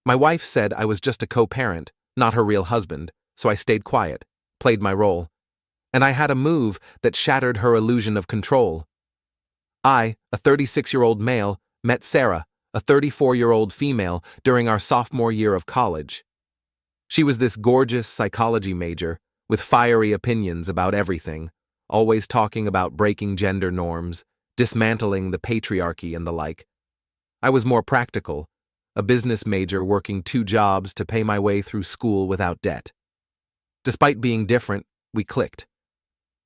My wife said I was just a co-parent, not her real husband, so I stayed quiet, played my role. And I had a move that shattered her illusion of control. I, a 36-year-old male, met Sarah, a 34-year-old female, during our sophomore year of college. She was this gorgeous psychology major, with fiery opinions about everything, always talking about breaking gender norms, dismantling the patriarchy and the like. I was more practical, a business major working 2 jobs to pay my way through school without debt. Despite being different, we clicked.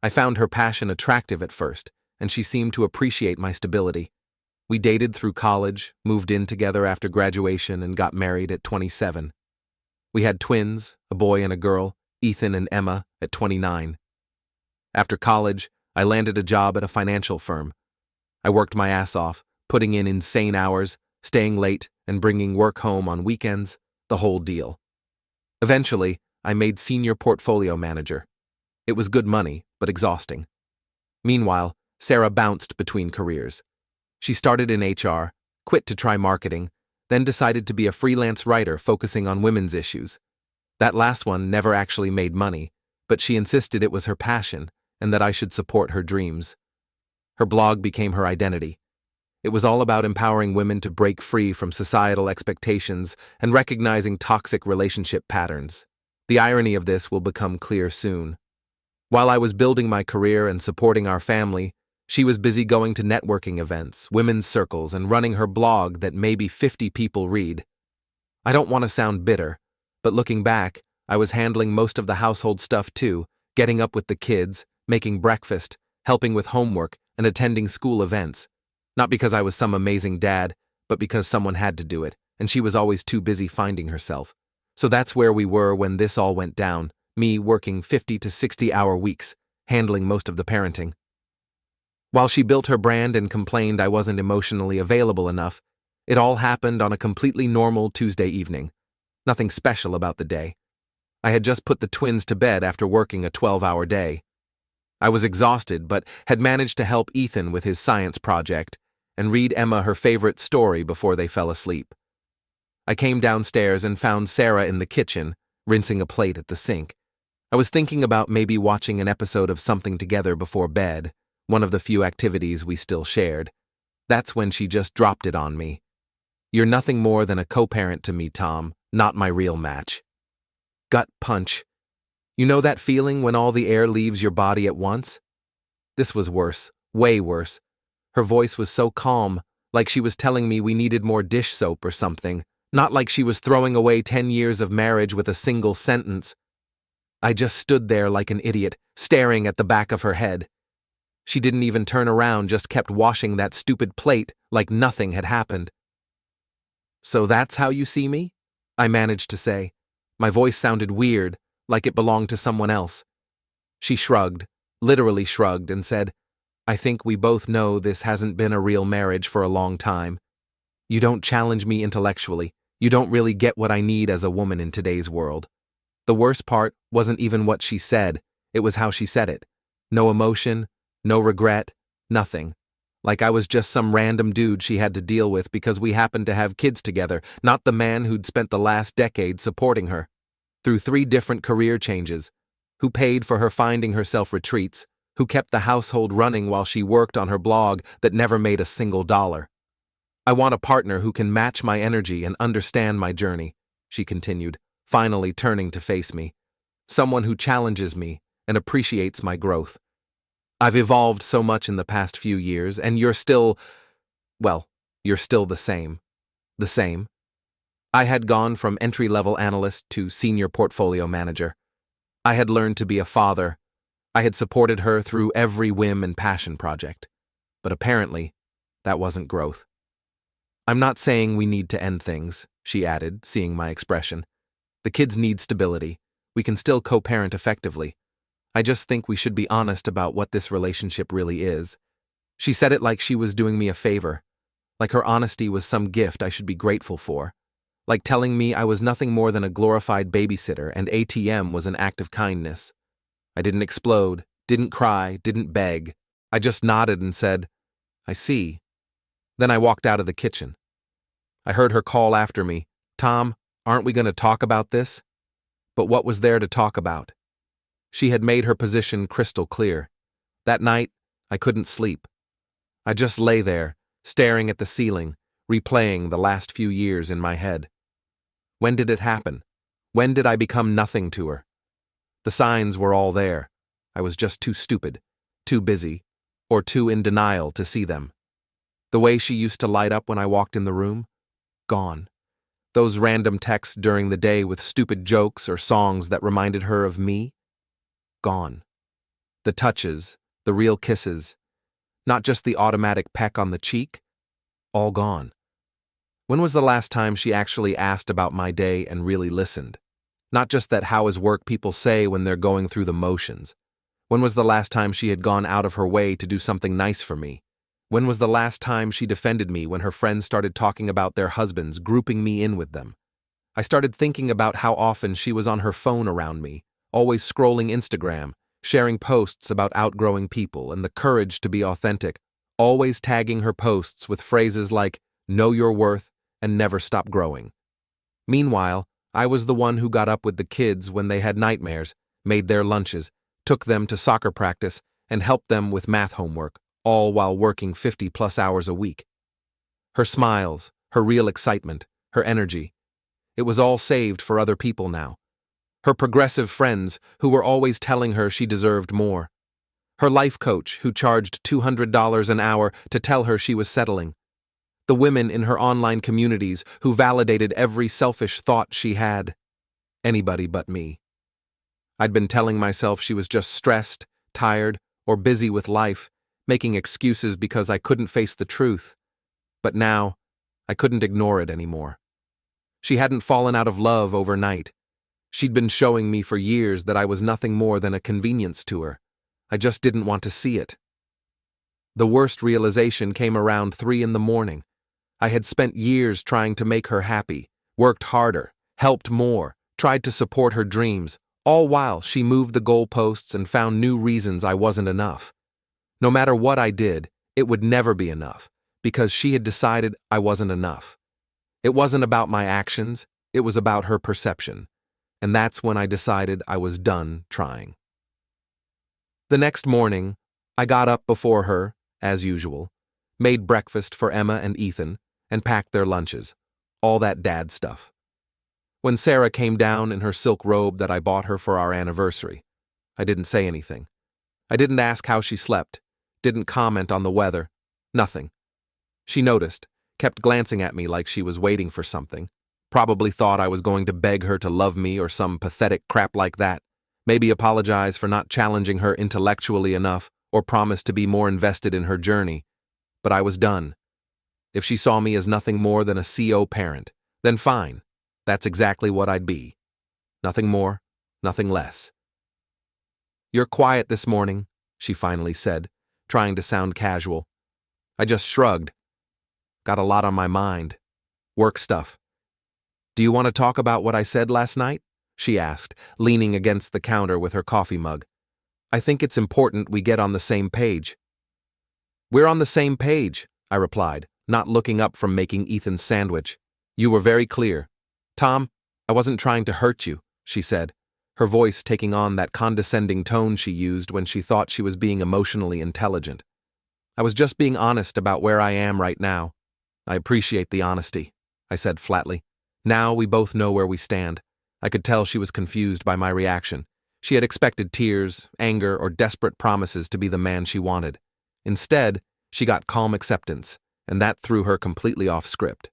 I found her passion attractive at first, and she seemed to appreciate my stability. We dated through college, moved in together after graduation, and got married at 27. We had twins, a boy and a girl, Ethan and Emma, at 29. After college, I landed a job at a financial firm. I worked my ass off, putting in insane hours, staying late, and bringing work home on weekends, the whole deal. Eventually, I made senior portfolio manager. It was good money, but exhausting. Meanwhile, Sarah bounced between careers. She started in HR, quit to try marketing, then decided to be a freelance writer focusing on women's issues. That last one never actually made money, but she insisted it was her passion and that I should support her dreams. Her blog became her identity. It was all about empowering women to break free from societal expectations and recognizing toxic relationship patterns. The irony of this will become clear soon. While I was building my career and supporting our family, she was busy going to networking events, women's circles, and running her blog that maybe 50 people read. I don't want to sound bitter, but looking back, I was handling most of the household stuff too, getting up with the kids, making breakfast, helping with homework, and attending school events. Not because I was some amazing dad, but because someone had to do it, and she was always too busy finding herself. So that's where we were when this all went down, me working 50 to 60-hour weeks, handling most of the parenting. While she built her brand and complained I wasn't emotionally available enough, it all happened on a completely normal Tuesday evening. Nothing special about the day. I had just put the twins to bed after working a 12-hour day. I was exhausted, but had managed to help Ethan with his science project and read Emma her favorite story before they fell asleep. I came downstairs and found Sarah in the kitchen, rinsing a plate at the sink. I was thinking about maybe watching an episode of something together before bed, one of the few activities we still shared. That's when she just dropped it on me. "You're nothing more than a co-parent to me, Tom, not my real match." Gut punch. You know that feeling when all the air leaves your body at once? This was worse, way worse. Her voice was so calm, like she was telling me we needed more dish soap or something, not like she was throwing away 10 years of marriage with a single sentence. I just stood there like an idiot, staring at the back of her head. She didn't even turn around, just kept washing that stupid plate like nothing had happened. "So that's how you see me?" I managed to say. My voice sounded weird, like it belonged to someone else. She shrugged, literally shrugged, and said, "I think we both know this hasn't been a real marriage for a long time. You don't challenge me intellectually. You don't really get what I need as a woman in today's world." The worst part wasn't even what she said, it was how she said it. No emotion, no regret, nothing. Like I was just some random dude she had to deal with because we happened to have kids together, not the man who'd spent the last decade supporting her. Through 3 different career changes, who paid for her finding herself retreats, who kept the household running while she worked on her blog that never made a single dollar. "I want a partner who can match my energy and understand my journey," she continued, finally turning to face me. "Someone who challenges me and appreciates my growth. I've evolved so much in the past few years, and you're still the same." The same? I had gone from entry-level analyst to senior portfolio manager. I had learned to be a father. I had supported her through every whim and passion project. But apparently, that wasn't growth. "I'm not saying we need to end things," she added, seeing my expression. "The kids need stability. We can still co-parent effectively. I just think we should be honest about what this relationship really is." She said it like she was doing me a favor, like her honesty was some gift I should be grateful for, like telling me I was nothing more than a glorified babysitter and ATM was an act of kindness. I didn't explode, didn't cry, didn't beg. I just nodded and said, "I see." Then I walked out of the kitchen. I heard her call after me, "Tom, Aren't we going to talk about this? But what was there to talk about? She had made her position crystal clear. That night, I couldn't sleep. I just lay there, staring at the ceiling, replaying the last few years in my head. When did it happen? When did I become nothing to her? The signs were all there. I was just too stupid, too busy, or too in denial to see them. The way she used to light up when I walked in the room? Gone. Those random texts during the day with stupid jokes or songs that reminded her of me? Gone. The touches, the real kisses, not just the automatic peck on the cheek? All gone. When was the last time she actually asked about my day and really listened? Not just that how is work people say when they're going through the motions. When was the last time she had gone out of her way to do something nice for me? When was the last time she defended me when her friends started talking about their husbands, grouping me in with them? I started thinking about how often she was on her phone around me, always scrolling Instagram, sharing posts about outgrowing people and the courage to be authentic, always tagging her posts with phrases like, "Know your worth," and "never stop growing." Meanwhile, I was the one who got up with the kids when they had nightmares, made their lunches, took them to soccer practice, and helped them with math homework, all while working 50+ hours a week. Her smiles, her real excitement, her energy. It was all saved for other people now. Her progressive friends who were always telling her she deserved more. Her life coach who charged $200 an hour to tell her she was settling. The women in her online communities who validated every selfish thought she had. Anybody but me. I'd been telling myself she was just stressed, tired, or busy with life, making excuses because I couldn't face the truth. But now, I couldn't ignore it anymore. She hadn't fallen out of love overnight. She'd been showing me for years that I was nothing more than a convenience to her. I just didn't want to see it. The worst realization came around 3 a.m. I had spent years trying to make her happy, worked harder, helped more, tried to support her dreams, all while she moved the goalposts and found new reasons I wasn't enough. No matter what I did, it would never be enough, because she had decided I wasn't enough. It wasn't about my actions, it was about her perception. And that's when I decided I was done trying. The next morning, I got up before her, as usual, made breakfast for Emma and Ethan, and packed their lunches, all that dad stuff. When Sarah came down in her silk robe that I bought her for our anniversary, I didn't say anything. I didn't ask how she slept, didn't comment on the weather, nothing. She noticed, kept glancing at me like she was waiting for something, probably thought I was going to beg her to love me or some pathetic crap like that, maybe apologize for not challenging her intellectually enough or promise to be more invested in her journey. But I was done. If she saw me as nothing more than a CO parent, then fine. That's exactly what I'd be. Nothing more, nothing less. "You're quiet this morning," she finally said, trying to sound casual. I just shrugged. Got a lot on my mind. Work stuff. "Do you want to talk about what I said last night?" she asked, leaning against the counter with her coffee mug. "I think it's important we get on the same page." "We're on the same page," I replied, not looking up from making Ethan's sandwich. "You were very clear." "Tom, I wasn't trying to hurt you," she said, her voice taking on that condescending tone she used when she thought she was being emotionally intelligent. "I was just being honest about where I am right now." "I appreciate the honesty," I said flatly. Now we both know where we stand. I could tell she was confused by my reaction. She had expected tears, anger, or desperate promises to be the man she wanted. Instead, she got calm acceptance, and that threw her completely off script.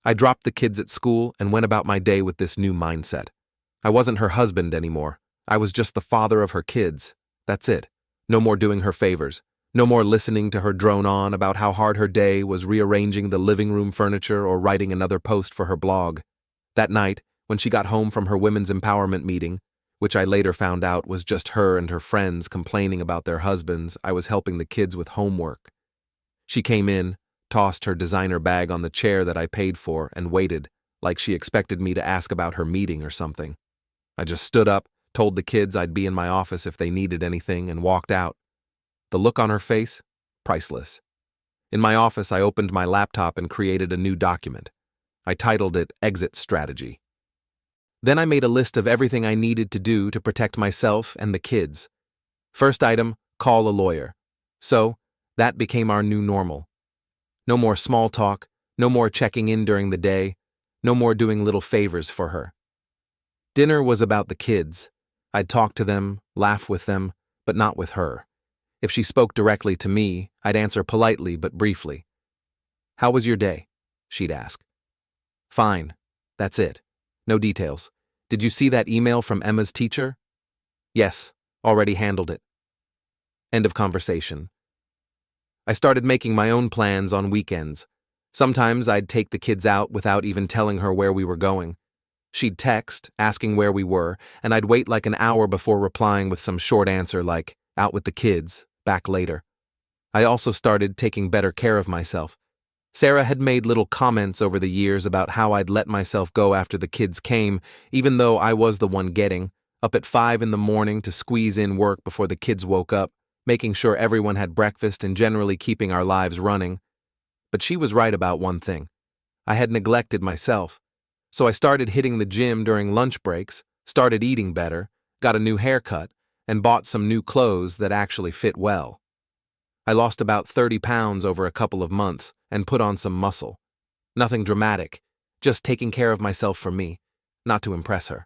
I dropped the kids at school and went about my day with this new mindset. I wasn't her husband anymore. I was just the father of her kids. That's it. No more doing her favors. No more listening to her drone on about how hard her day was rearranging the living room furniture or writing another post for her blog. That night, when she got home from her women's empowerment meeting, which I later found out was just her and her friends complaining about their husbands, I was helping the kids with homework. She came in, tossed her designer bag on the chair that I paid for, and waited, like she expected me to ask about her meeting or something. I just stood up, told the kids I'd be in my office if they needed anything, and walked out. The look on her face? Priceless. In my office, I opened my laptop and created a new document. I titled it Exit Strategy. Then I made a list of everything I needed to do to protect myself and the kids. First item, call a lawyer. So, that became our new normal. No more small talk, no more checking in during the day, no more doing little favors for her. Dinner was about the kids. I'd talk to them, laugh with them, but not with her. If she spoke directly to me, I'd answer politely but briefly. "How was your day?" she'd ask. "Fine. That's it. No details. Did you see that email from Emma's teacher?" "Yes, already handled it." End of conversation. I started making my own plans on weekends. Sometimes I'd take the kids out without even telling her where we were going. She'd text, asking where we were, and I'd wait like an hour before replying with some short answer like, "Out with the kids, back later." I also started taking better care of myself. Sarah had made little comments over the years about how I'd let myself go after the kids came, even though I was the one getting, up at 5 in the morning to squeeze in work before the kids woke up, making sure everyone had breakfast and generally keeping our lives running. But she was right about one thing. I had neglected myself. So I started hitting the gym during lunch breaks, started eating better, got a new haircut, and bought some new clothes that actually fit well. I lost about 30 pounds over a couple of months and put on some muscle. Nothing dramatic, just taking care of myself for me, not to impress her.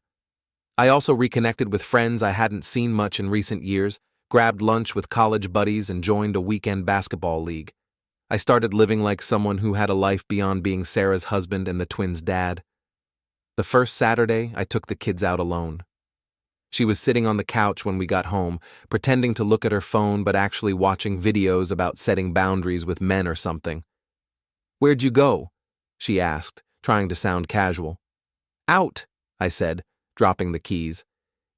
I also reconnected with friends I hadn't seen much in recent years, grabbed lunch with college buddies, and joined a weekend basketball league. I started living like someone who had a life beyond being Sarah's husband and the twins' dad. The first Saturday, I took the kids out alone. She was sitting on the couch when we got home, pretending to look at her phone but actually watching videos about setting boundaries with men or something. "Where'd you go?" she asked, trying to sound casual. "Out," I said, dropping the keys.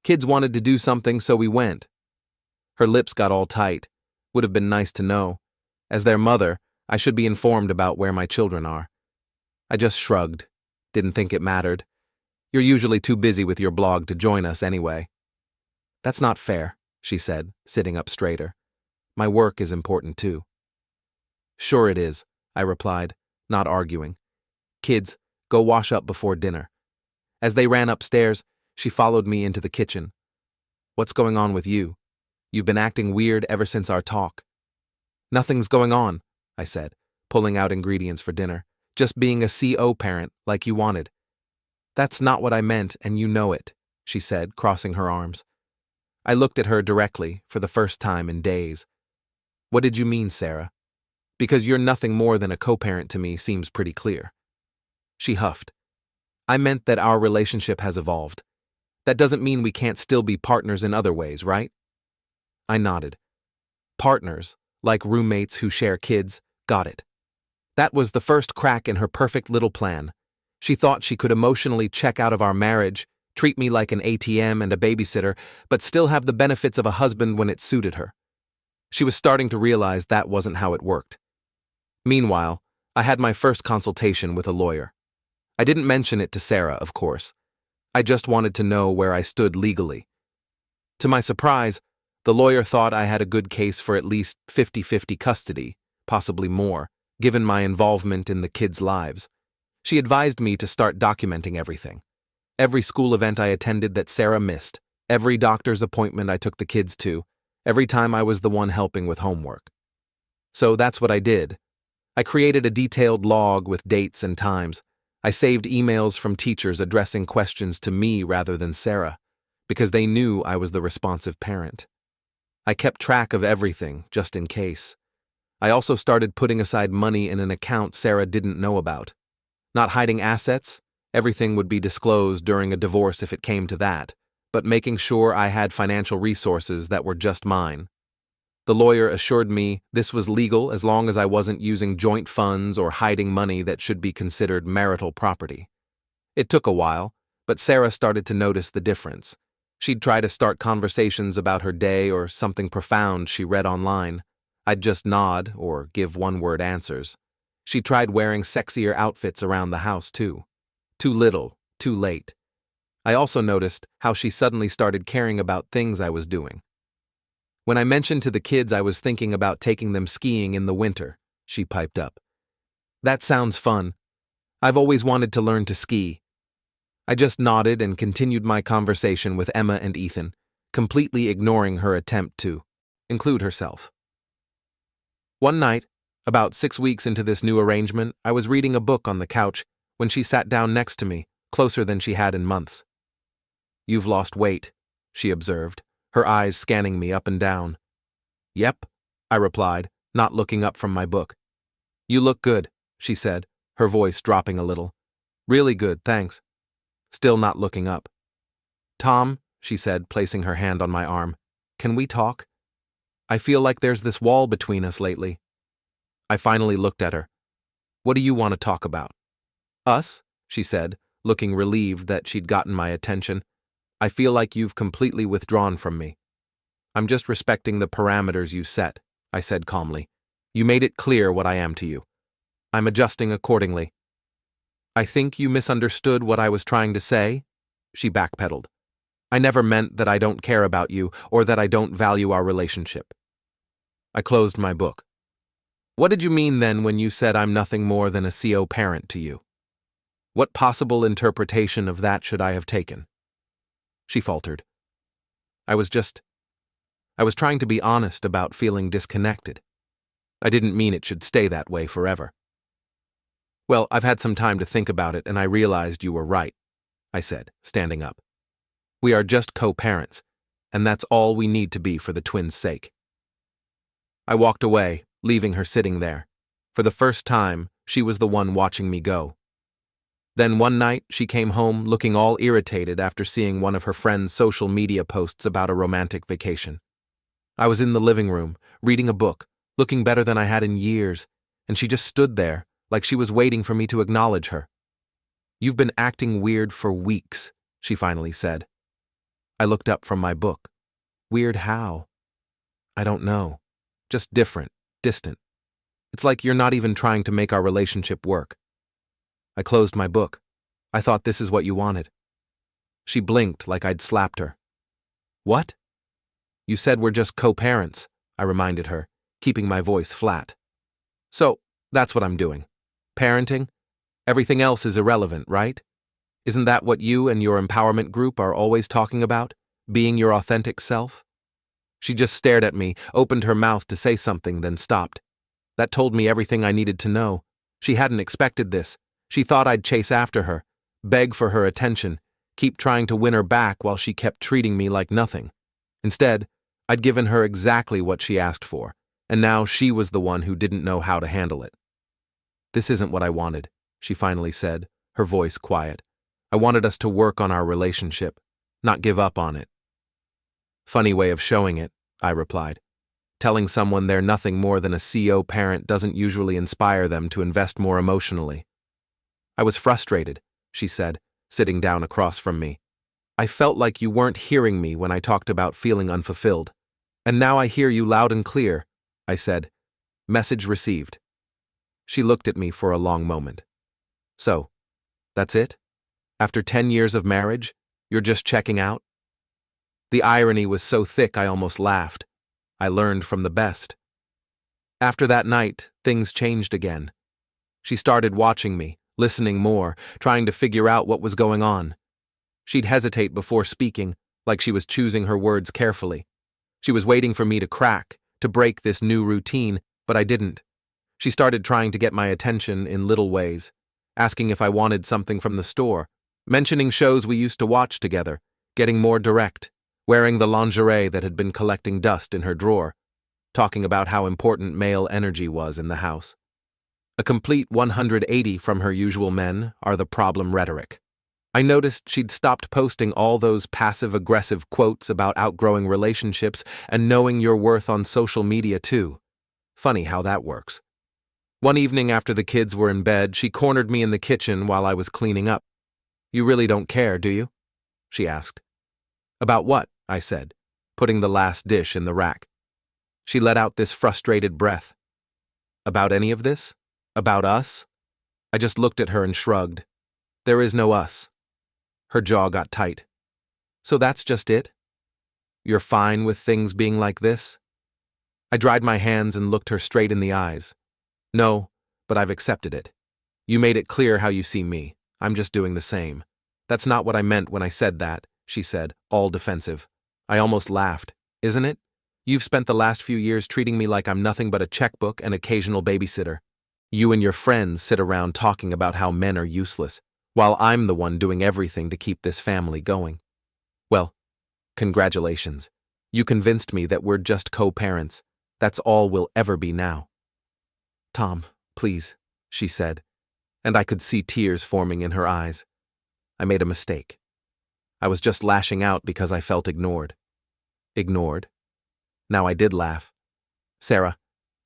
"Kids wanted to do something, so we went." Her lips got all tight. Would have been nice to know. As their mother, I should be informed about where my children are. I just shrugged. Didn't think it mattered. "You're usually too busy with your blog to join us anyway." "That's not fair," she said, sitting up straighter. "My work is important too." "Sure it is," I replied, not arguing. "Kids, go wash up before dinner." As they ran upstairs, she followed me into the kitchen. "What's going on with you? You've been acting weird ever since our talk." "Nothing's going on," I said, pulling out ingredients for dinner. "Just being a CO parent, like you wanted." "That's not what I meant, and you know it," she said, crossing her arms. I looked at her directly, for the first time in days. "What did you mean, Sarah? Because you're nothing more than a co-parent to me seems pretty clear." She huffed. "I meant that our relationship has evolved. That doesn't mean we can't still be partners in other ways, right?" I nodded. Partners, like roommates who share kids, got it. That was the first crack in her perfect little plan. She thought she could emotionally check out of our marriage, treat me like an ATM and a babysitter, but still have the benefits of a husband when it suited her. She was starting to realize that wasn't how it worked. Meanwhile, I had my first consultation with a lawyer. I didn't mention it to Sarah, of course. I just wanted to know where I stood legally. To my surprise, the lawyer thought I had a good case for at least 50-50 custody, possibly more, given my involvement in the kids' lives. She advised me to start documenting everything. Every school event I attended that Sarah missed, every doctor's appointment I took the kids to, every time I was the one helping with homework. So that's what I did. I created a detailed log with dates and times. I saved emails from teachers addressing questions to me rather than Sarah, because they knew I was the responsive parent. I kept track of everything, just in case. I also started putting aside money in an account Sarah didn't know about. Not hiding assets, everything would be disclosed during a divorce if it came to that, but making sure I had financial resources that were just mine. The lawyer assured me this was legal as long as I wasn't using joint funds or hiding money that should be considered marital property. It took a while, but Sarah started to notice the difference. She'd try to start conversations about her day or something profound she read online. I'd just nod or give one-word answers. She tried wearing sexier outfits around the house, too. Too little, too late. I also noticed how she suddenly started caring about things I was doing. When I mentioned to the kids I was thinking about taking them skiing in the winter, she piped up. "That sounds fun. I've always wanted to learn to ski." I just nodded and continued my conversation with Emma and Ethan, completely ignoring her attempt to include herself. One night, about 6 weeks into this new arrangement, I was reading a book on the couch when she sat down next to me, closer than she had in months. "You've lost weight," she observed, her eyes scanning me up and down. "Yep," I replied, not looking up from my book. "You look good," she said, her voice dropping a little. "Really good, thanks." Still not looking up. "Tom," she said, placing her hand on my arm, "can we talk? I feel like there's this wall between us lately." I finally looked at her. "What do you want to talk about?" "Us," she said, looking relieved that she'd gotten my attention. "I feel like you've completely withdrawn from me." "I'm just respecting the parameters you set," I said calmly. "You made it clear what I am to you. I'm adjusting accordingly." "I think you misunderstood what I was trying to say," she backpedaled. "I never meant that I don't care about you or that I don't value our relationship." I closed my book. "What did you mean then when you said I'm nothing more than a CO parent to you? What possible interpretation of that should I have taken?" She faltered. I was trying to be honest about feeling disconnected. I didn't mean it should stay that way forever. "Well, I've had some time to think about it, and I realized you were right," I said, standing up. "We are just co-parents, and that's all we need to be for the twins' sake." I walked away, leaving her sitting there. For the first time, she was the one watching me go. Then one night, she came home looking all irritated after seeing one of her friend's social media posts about a romantic vacation. I was in the living room, reading a book, looking better than I had in years, and she just stood there, like she was waiting for me to acknowledge her. "You've been acting weird for weeks," she finally said. I looked up from my book. "Weird how?" "I don't know. Just different, distant. It's like you're not even trying to make our relationship work." I closed my book. "I thought this is what you wanted." She blinked like I'd slapped her. "What?" "You said we're just co-parents," I reminded her, keeping my voice flat. "So, that's what I'm doing. Parenting? Everything else is irrelevant, right? Isn't that what you and your empowerment group are always talking about? Being your authentic self?" She just stared at me, opened her mouth to say something, then stopped. That told me everything I needed to know. She hadn't expected this. She thought I'd chase after her, beg for her attention, keep trying to win her back while she kept treating me like nothing. Instead, I'd given her exactly what she asked for, and now she was the one who didn't know how to handle it. "This isn't what I wanted," she finally said, her voice quiet. "I wanted us to work on our relationship, not give up on it." "Funny way of showing it," I replied. "Telling someone they're nothing more than a CO parent doesn't usually inspire them to invest more emotionally." "I was frustrated," she said, sitting down across from me. "I felt like you weren't hearing me when I talked about feeling unfulfilled. And now I hear you loud and clear," I said. "Message received." She looked at me for a long moment. "So, that's it? After 10 years of marriage, you're just checking out?" The irony was so thick I almost laughed. I learned from the best. After that night, things changed again. She started watching me, listening more, trying to figure out what was going on. She'd hesitate before speaking, like she was choosing her words carefully. She was waiting for me to crack, to break this new routine, but I didn't. She started trying to get my attention in little ways, asking if I wanted something from the store, mentioning shows we used to watch together, getting more direct, wearing the lingerie that had been collecting dust in her drawer, talking about how important male energy was in the house. A complete 180 from her usual men are the problem rhetoric. I noticed she'd stopped posting all those passive-aggressive quotes about outgrowing relationships and knowing your worth on social media too. Funny how that works. One evening after the kids were in bed, she cornered me in the kitchen while I was cleaning up. "You really don't care, do you?" she asked. "About what?" I said, putting the last dish in the rack. She let out this frustrated breath. "About any of this? About us?" I just looked at her and shrugged. "There is no us." Her jaw got tight. "So that's just it? You're fine with things being like this?" I dried my hands and looked her straight in the eyes. "No, but I've accepted it. You made it clear how you see me. I'm just doing the same. That's not what I meant when I said that, she said, all defensive. I almost laughed. Isn't it? You've spent the last few years treating me like I'm nothing but a checkbook and occasional babysitter. You and your friends sit around talking about how men are useless, while I'm the one doing everything to keep this family going. Well, congratulations. You convinced me that we're just co-parents. That's all we'll ever be now. Tom, please, she said, and I could see tears forming in her eyes. I made a mistake. I was just lashing out because I felt ignored. Ignored? Now I did laugh. Sarah,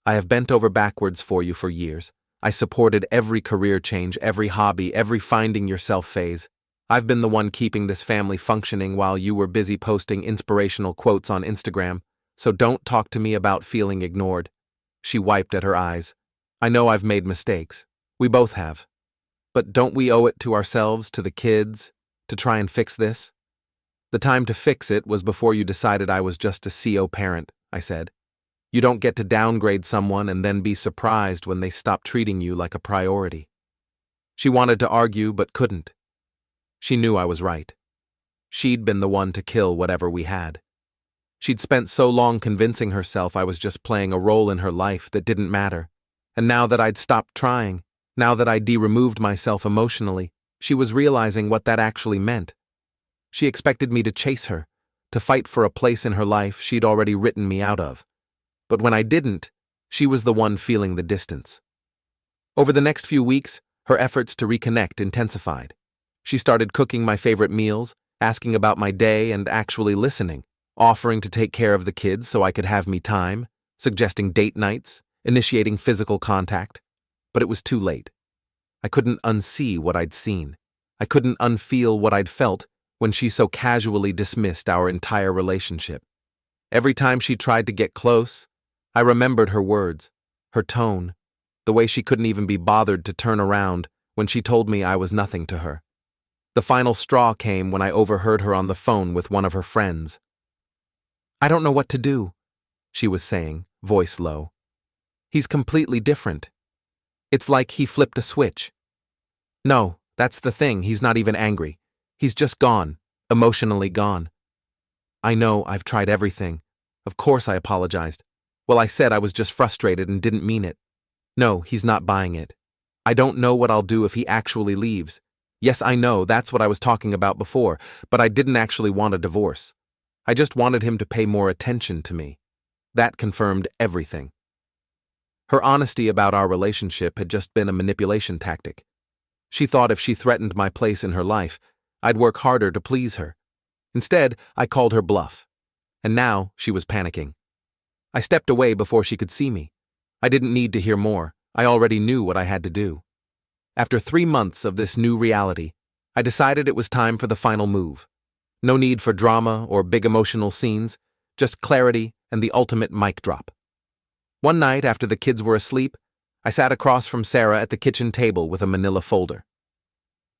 I have bent over backwards for you for years. I supported every career change, every hobby, every finding yourself phase. I've been the one keeping this family functioning while you were busy posting inspirational quotes on Instagram, so don't talk to me about feeling ignored. She wiped at her eyes. I know I've made mistakes. We both have. But don't we owe it to ourselves, to the kids, to try and fix this? The time to fix it was before you decided I was just a CO parent, I said. You don't get to downgrade someone and then be surprised when they stop treating you like a priority. She wanted to argue but couldn't. She knew I was right. She'd been the one to kill whatever we had. She'd spent so long convincing herself I was just playing a role in her life that didn't matter. And now that I'd stopped trying, now that I'd de-removed myself emotionally, she was realizing what that actually meant. She expected me to chase her, to fight for a place in her life she'd already written me out of. But when I didn't, she was the one feeling the distance. Over the next few weeks, her efforts to reconnect intensified. She started cooking my favorite meals, asking about my day and actually listening, offering to take care of the kids so I could have me time, suggesting date nights, initiating physical contact. But it was too late. I couldn't unsee what I'd seen. I couldn't unfeel what I'd felt when she so casually dismissed our entire relationship. Every time she tried to get close, I remembered her words, her tone, the way she couldn't even be bothered to turn around when she told me I was nothing to her. The final straw came when I overheard her on the phone with one of her friends. I don't know what to do, she was saying, voice low. He's completely different. It's like he flipped a switch. No, that's the thing, he's not even angry. He's just gone, emotionally gone. I know, I've tried everything. Of course I apologized. Well, I said I was just frustrated and didn't mean it. No, he's not buying it. I don't know what I'll do if he actually leaves. Yes, I know, that's what I was talking about before, but I didn't actually want a divorce. I just wanted him to pay more attention to me. That confirmed everything. Her honesty about our relationship had just been a manipulation tactic. She thought if she threatened my place in her life, I'd work harder to please her. Instead, I called her bluff. And now she was panicking. I stepped away before she could see me. I didn't need to hear more. I already knew what I had to do. After 3 months of this new reality, I decided it was time for the final move. No need for drama or big emotional scenes, just clarity and the ultimate mic drop. One night after the kids were asleep, I sat across from Sarah at the kitchen table with a manila folder.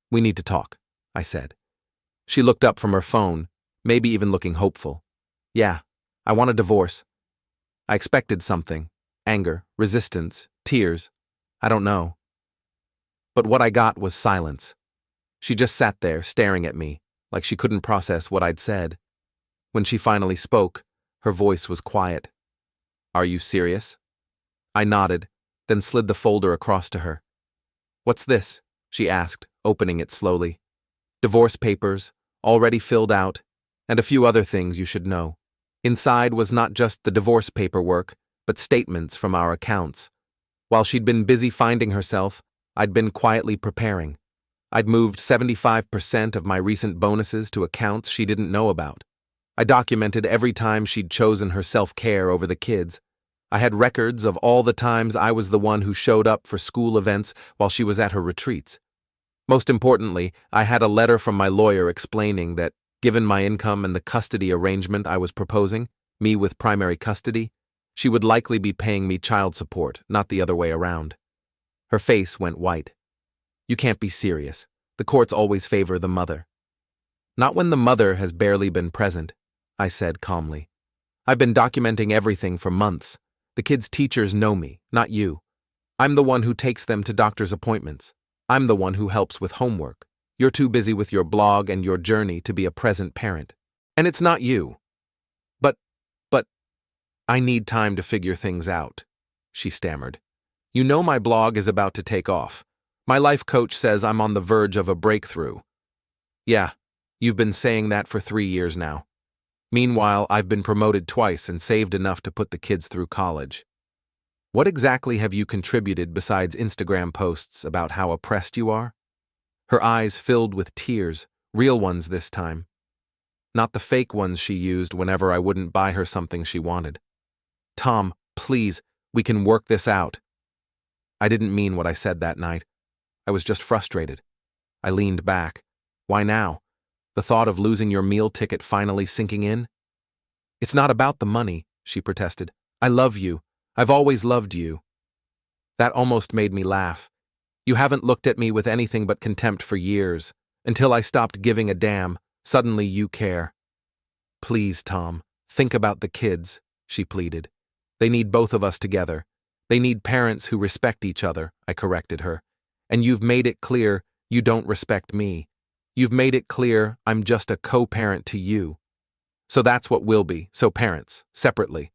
We need to talk, I said. She looked up from her phone, maybe even looking hopeful. Yeah, I want a divorce. I expected something. Anger, resistance, tears. I don't know. But what I got was silence. She just sat there staring at me, like she couldn't process what I'd said. When she finally spoke, her voice was quiet. Are you serious? I nodded, then slid the folder across to her. What's this? She asked, opening it slowly. Divorce papers, already filled out, and a few other things you should know. Inside was not just the divorce paperwork, but statements from our accounts. While she'd been busy finding herself, I'd been quietly preparing. I'd moved 75% of my recent bonuses to accounts she didn't know about. I documented every time she'd chosen her self-care over the kids. I had records of all the times I was the one who showed up for school events while she was at her retreats. Most importantly, I had a letter from my lawyer explaining that, given my income and the custody arrangement I was proposing, me with primary custody, she would likely be paying me child support, not the other way around. Her face went white. You can't be serious. The courts always favor the mother. Not when the mother has barely been present, I said calmly. I've been documenting everything for months. The kids' teachers know me, not you. I'm the one who takes them to doctor's appointments. I'm the one who helps with homework. You're too busy with your blog and your journey to be a present parent. And it's not you. But, I need time to figure things out, she stammered. You know my blog is about to take off. My life coach says I'm on the verge of a breakthrough. Yeah, you've been saying that for 3 years now. Meanwhile, I've been promoted twice and saved enough to put the kids through college. What exactly have you contributed besides Instagram posts about how oppressed you are? Her eyes filled with tears, real ones this time. Not the fake ones she used whenever I wouldn't buy her something she wanted. Tom, please, we can work this out. I didn't mean what I said that night. I was just frustrated. I leaned back. Why now? The thought of losing your meal ticket finally sinking in? It's not about the money, she protested. I love you. I've always loved you. That almost made me laugh. You haven't looked at me with anything but contempt for years. Until I stopped giving a damn, suddenly you care. Please, Tom, think about the kids, she pleaded. They need both of us together. They need parents who respect each other, I corrected her. And you've made it clear you don't respect me. You've made it clear I'm just a co-parent to you. So that's what we'll be, so parents, separately.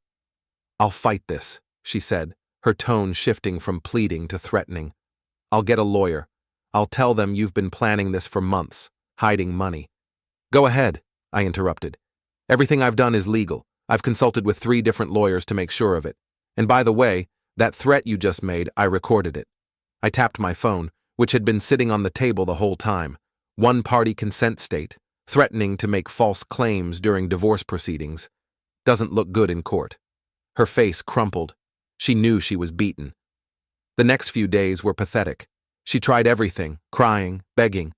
I'll fight this, she said, her tone shifting from pleading to threatening. I'll get a lawyer. I'll tell them you've been planning this for months, hiding money. Go ahead, I interrupted. Everything I've done is legal. I've consulted with 3 different lawyers to make sure of it. And by the way, that threat you just made, I recorded it. I tapped my phone, which had been sitting on the table the whole time. One-party consent state, threatening to make false claims during divorce proceedings. Doesn't look good in court. Her face crumpled. She knew she was beaten. The next few days were pathetic. She tried everything, crying, begging.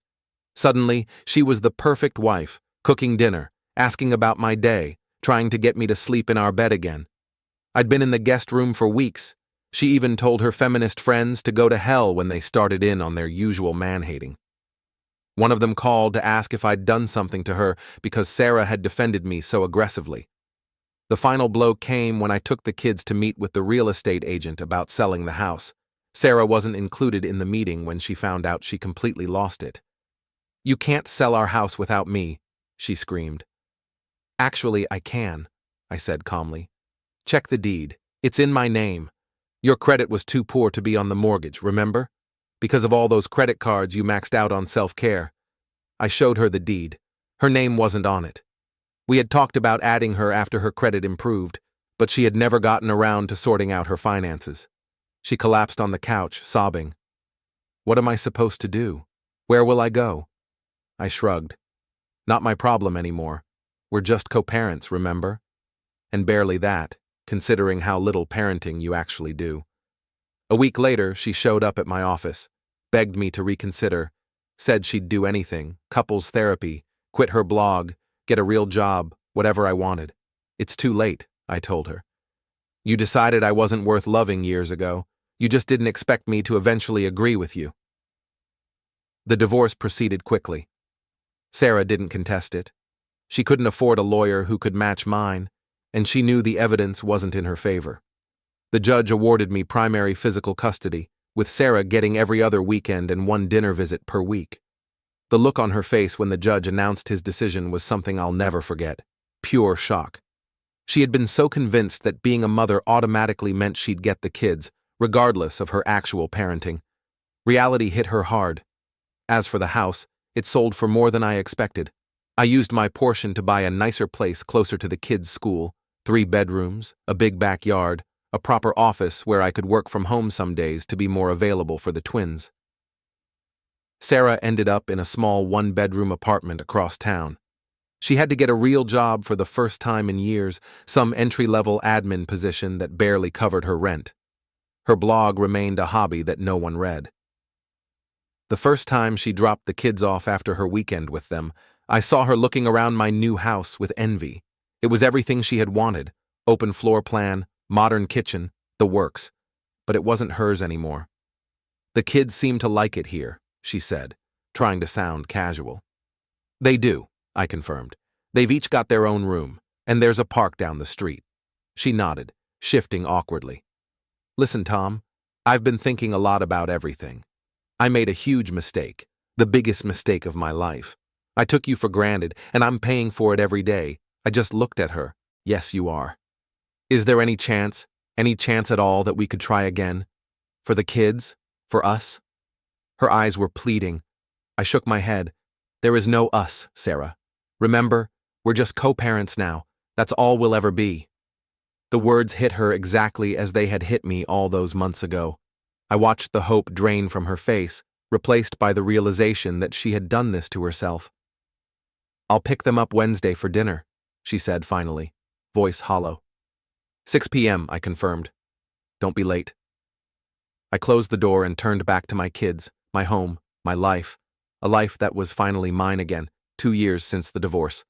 Suddenly, she was the perfect wife, cooking dinner, asking about my day, trying to get me to sleep in our bed again. I'd been in the guest room for weeks. She even told her feminist friends to go to hell when they started in on their usual man-hating. One of them called to ask if I'd done something to her because Sarah had defended me so aggressively. The final blow came when I took the kids to meet with the real estate agent about selling the house. Sarah wasn't included in the meeting when she found out she completely lost it. You can't sell our house without me, she screamed. Actually, I can, I said calmly. Check the deed. It's in my name. Your credit was too poor to be on the mortgage, remember? Because of all those credit cards you maxed out on self-care. I showed her the deed. Her name wasn't on it. We had talked about adding her after her credit improved, but she had never gotten around to sorting out her finances. She collapsed on the couch, sobbing. What am I supposed to do? Where will I go? I shrugged. Not my problem anymore. We're just co-parents, remember? And barely that, considering how little parenting you actually do. A week later, she showed up at my office, begged me to reconsider, said she'd do anything, couples therapy, quit her blog, get a real job, whatever I wanted. It's too late, I told her. You decided I wasn't worth loving years ago. You just didn't expect me to eventually agree with you. The divorce proceeded quickly. Sarah didn't contest it. She couldn't afford a lawyer who could match mine, and she knew the evidence wasn't in her favor. The judge awarded me primary physical custody, with Sarah getting every other weekend and 1 dinner visit per week. The look on her face when the judge announced his decision was something I'll never forget. Pure shock. She had been so convinced that being a mother automatically meant she'd get the kids, regardless of her actual parenting. Reality hit her hard. As for the house, it sold for more than I expected. I used my portion to buy a nicer place closer to the kids' school, 3 bedrooms, a big backyard, a proper office where I could work from home some days to be more available for the twins. Sarah ended up in a small 1-bedroom apartment across town. She had to get a real job for the first time in years, some entry-level admin position that barely covered her rent. Her blog remained a hobby that no one read. The first time she dropped the kids off after her weekend with them, I saw her looking around my new house with envy. It was everything she had wanted: open floor plan, modern kitchen, the works. But it wasn't hers anymore. The kids seem to like it here, she said, trying to sound casual. They do, I confirmed. They've each got their own room, and there's a park down the street. She nodded, shifting awkwardly. Listen, Tom, I've been thinking a lot about everything. I made a huge mistake. The biggest mistake of my life. I took you for granted, and I'm paying for it every day. I just looked at her. Yes, you are. Is there any chance at all that we could try again? For the kids? For us? Her eyes were pleading. I shook my head. There is no us, Sarah. Remember, we're just co-parents now. That's all we'll ever be. The words hit her exactly as they had hit me all those months ago. I watched the hope drain from her face, replaced by the realization that she had done this to herself. I'll pick them up Wednesday for dinner, she said finally, voice hollow. 6 p.m., I confirmed. Don't be late. I closed the door and turned back to my kids, my home, my life, a life that was finally mine again, 2 years since the divorce.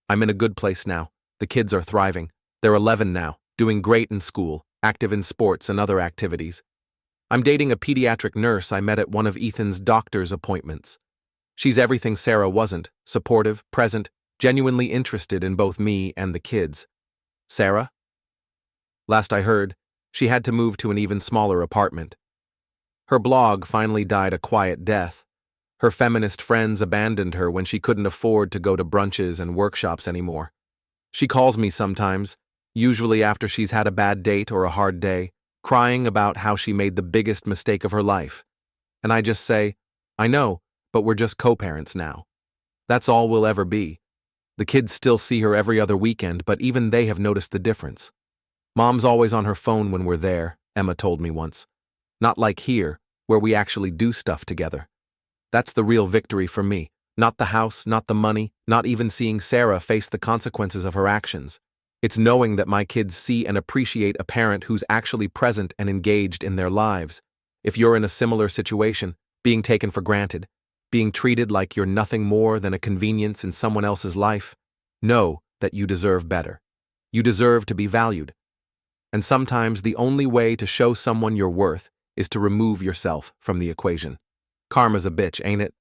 I'm in a good place now. The kids are thriving. They're 11 now, doing great in school, active in sports and other activities. I'm dating a pediatric nurse I met at one of Ethan's doctor's appointments. She's everything Sarah wasn't, supportive, present, genuinely interested in both me and the kids. Sarah? Last I heard, she had to move to an even smaller apartment. Her blog finally died a quiet death. Her feminist friends abandoned her when she couldn't afford to go to brunches and workshops anymore. She calls me sometimes, usually after she's had a bad date or a hard day, crying about how she made the biggest mistake of her life. And I just say, I know, but we're just co-parents now. That's all we'll ever be. The kids still see her every other weekend, but even they have noticed the difference. Mom's always on her phone when we're there, Emma told me once. Not like here, where we actually do stuff together. That's the real victory for me. Not the house, not the money, not even seeing Sarah face the consequences of her actions. It's knowing that my kids see and appreciate a parent who's actually present and engaged in their lives. If you're in a similar situation, being taken for granted, being treated like you're nothing more than a convenience in someone else's life, know that you deserve better. You deserve to be valued. And sometimes the only way to show someone your worth is to remove yourself from the equation. Karma's a bitch, ain't it?